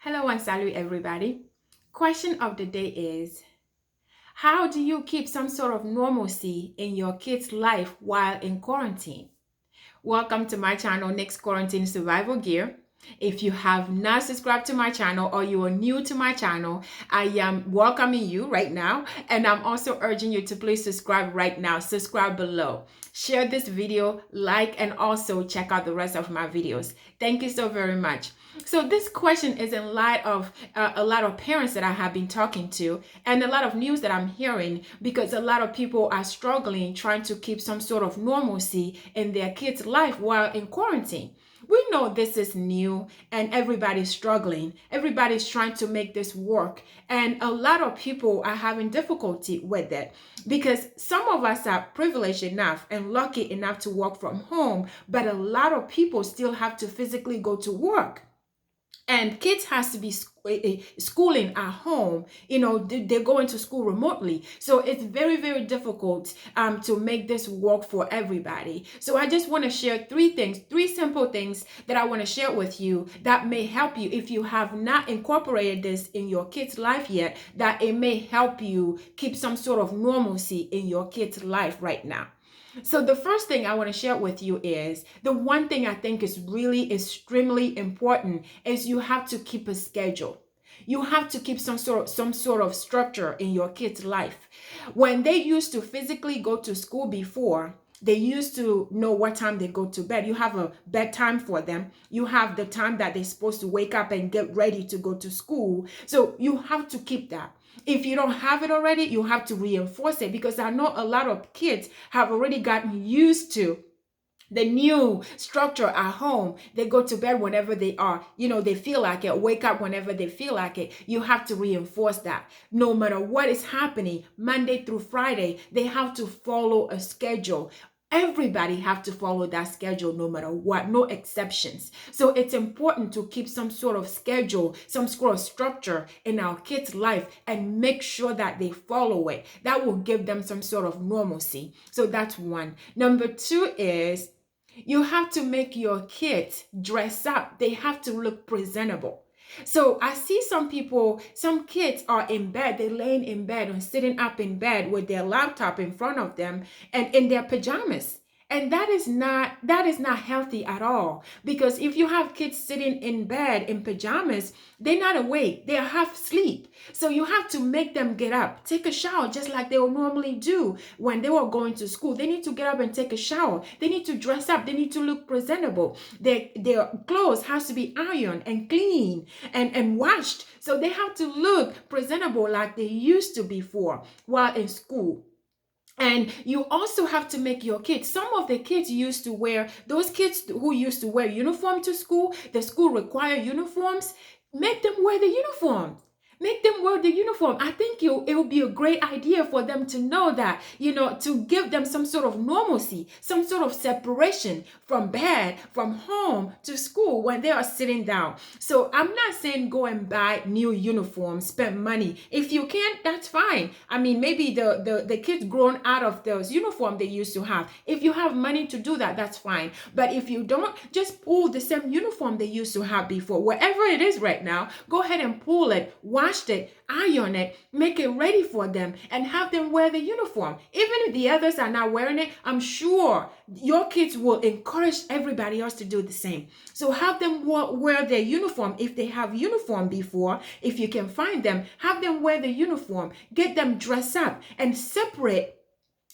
Hello and salute everybody. Question of the day is, how do you keep some sort of normalcy in your kid's life while in quarantine? Welcome to my channel, Next Quarantine Survival Gear. If you have not subscribed to my channel or you are new to my channel, I am welcoming you right now, and I'm also urging you to please subscribe right now. Subscribe below. Share this video, like, and also check out the rest of my videos. Thank you so very much. So this question is in light of a lot of parents that I have been talking to and a lot of news that I'm hearing, because a lot of people are struggling trying to keep some sort of normalcy in their kids' life while in quarantine. We know this is new and everybody's struggling. Everybody's trying to make this work. And a lot of people are having difficulty with it because some of us are privileged enough and lucky enough to work from home, but a lot of people still have to physically go to work. And kids has to be schooling at home. They're going to school remotely, so it's very, very difficult to make this work for everybody. So I just want to share three simple things that I want to share with you that may help you if you have not incorporated this in your kids' life yet, that it may help you keep some sort of normalcy in your kids' life right now. So the first thing I want to share with you is the one thing I think is really extremely important is you have to keep a schedule. You have to keep some sort of structure in your kid's life. When they used to physically go to school before, they used to know what time they go to bed. You have a bedtime for them. You have the time that they're supposed to wake up and get ready to go to school. So you have to keep that. If you don't have it already, you have to reinforce it, because I know a lot of kids have already gotten used to the new structure at home. They go to bed whenever they feel like it, wake up whenever they feel like it. You have to reinforce that. No matter what is happening, Monday through Friday, they have to follow a schedule. Everybody have to follow that schedule no matter what, no exceptions. So it's important to keep some sort of schedule, some sort of structure in our kids' life and make sure that they follow it. That will give them some sort of normalcy. So that's one. Number two is you have to make your kids dress up. They have to look presentable. So I see some kids are in bed, they're laying in bed or sitting up in bed with their laptop in front of them and in their pajamas. And that is not healthy at all, because if you have kids sitting in bed in pajamas, they're not awake, they're half asleep. So you have to make them get up, take a shower, just like they would normally do when they were going to school. They need to get up and take a shower. They need to dress up. They need to look presentable. Their clothes has to be ironed and clean and washed. So they have to look presentable like they used to before while in school. And you also have to make your kids, some of the kids used to wear, those kids who used to wear uniform to school, the school require uniforms, make them wear the uniform. Make them wear the uniform. I think it would be a great idea for them to know that, to give them some sort of normalcy, some sort of separation from bed, from home to school when they are sitting down. So I'm not saying go and buy new uniforms, spend money. If you can, that's fine. I mean, maybe the kids grown out of those uniform they used to have. If you have money to do that, that's fine. But if you don't, just pull the same uniform they used to have before. Wherever it is right now, go ahead and pull it, wash it, iron it, make it ready for them, and have them wear the uniform. Even if the others are not wearing it, I'm sure your kids will encourage everybody else to do the same. So have them wear their uniform. If they have uniform before, if you can find them, have them wear the uniform, get them dressed up and separate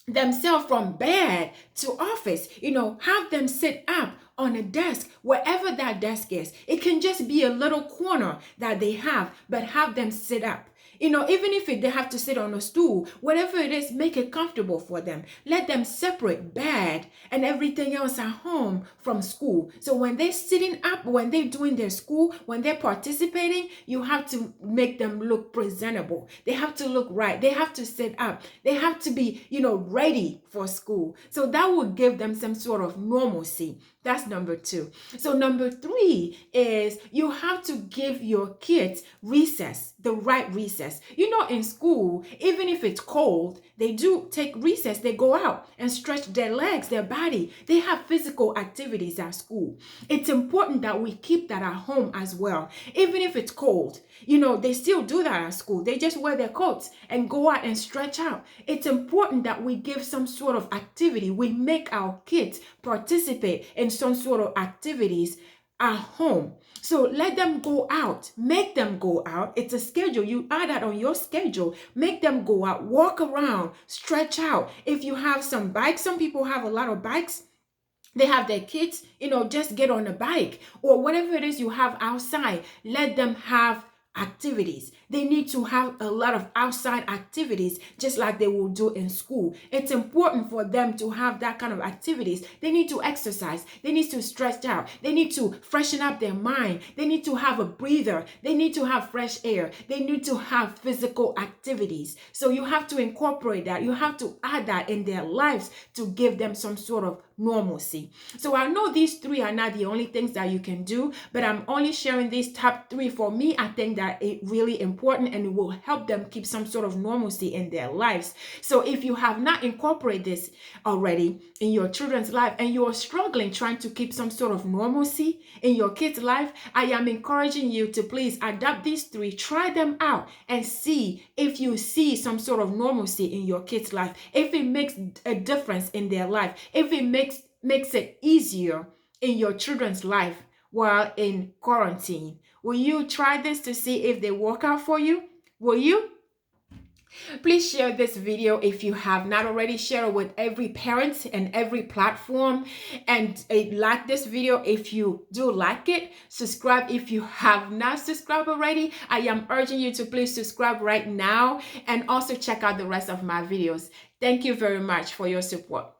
themselves from bed to office. Have them sit up on a desk, wherever that desk is. It can just be a little corner that they have, but have them sit up. Even if they have to sit on a stool, whatever it is, make it comfortable for them. Let them separate bed and everything else at home from school. So when they're sitting up, when they're doing their school, when they're participating, you have to make them look presentable. They have to look right. They have to sit up. They have to be, ready for school. So that will give them some sort of normalcy. That's number two. So number three is you have to give your kids recess, the right recess. You know, in school, even if it's cold, they do take recess. They go out and stretch their legs, their body. They have physical activities at school. It's important that we keep that at home as well. Even if it's cold, you know, they still do that at school. They just wear their coats and go out and stretch out. It's important that we give some sort of activity. We make our kids participate in some sort of activities at home. So let them go out, make them go out. It's a schedule. You add that on your schedule. Make them go out, walk around, stretch out. If you have some bikes, some people have a lot of bikes. They have their kids, you know, just get on a bike or whatever it is you have outside. Let them have activities. They need to have a lot of outside activities, just like they will do in school. It's important for them to have that kind of activities. They need to exercise. They need to stretch out. They need to freshen up their mind. They need to have a breather. They need to have fresh air. They need to have physical activities. So you have to incorporate that. You have to add that in their lives to give them some sort of normalcy. So I know these three are not the only things that you can do, but I'm only sharing these top three. For me, I think that it really important and it will help them keep some sort of normalcy in their lives. So if you have not incorporated this already in your children's life and you are struggling trying to keep some sort of normalcy in your kids' life, I am encouraging you to please adopt these three, try them out and see if you see some sort of normalcy in your kids' life, if it makes a difference in their life, if it makes it easier in your children's life while in quarantine. Will you try this to see if they work out for you? Will you? Please share this video if you have not already. Share it with every parent and every platform. And like this video if you do like it. Subscribe if you have not subscribed already. I am urging you to please subscribe right now and also check out the rest of my videos. Thank you very much for your support.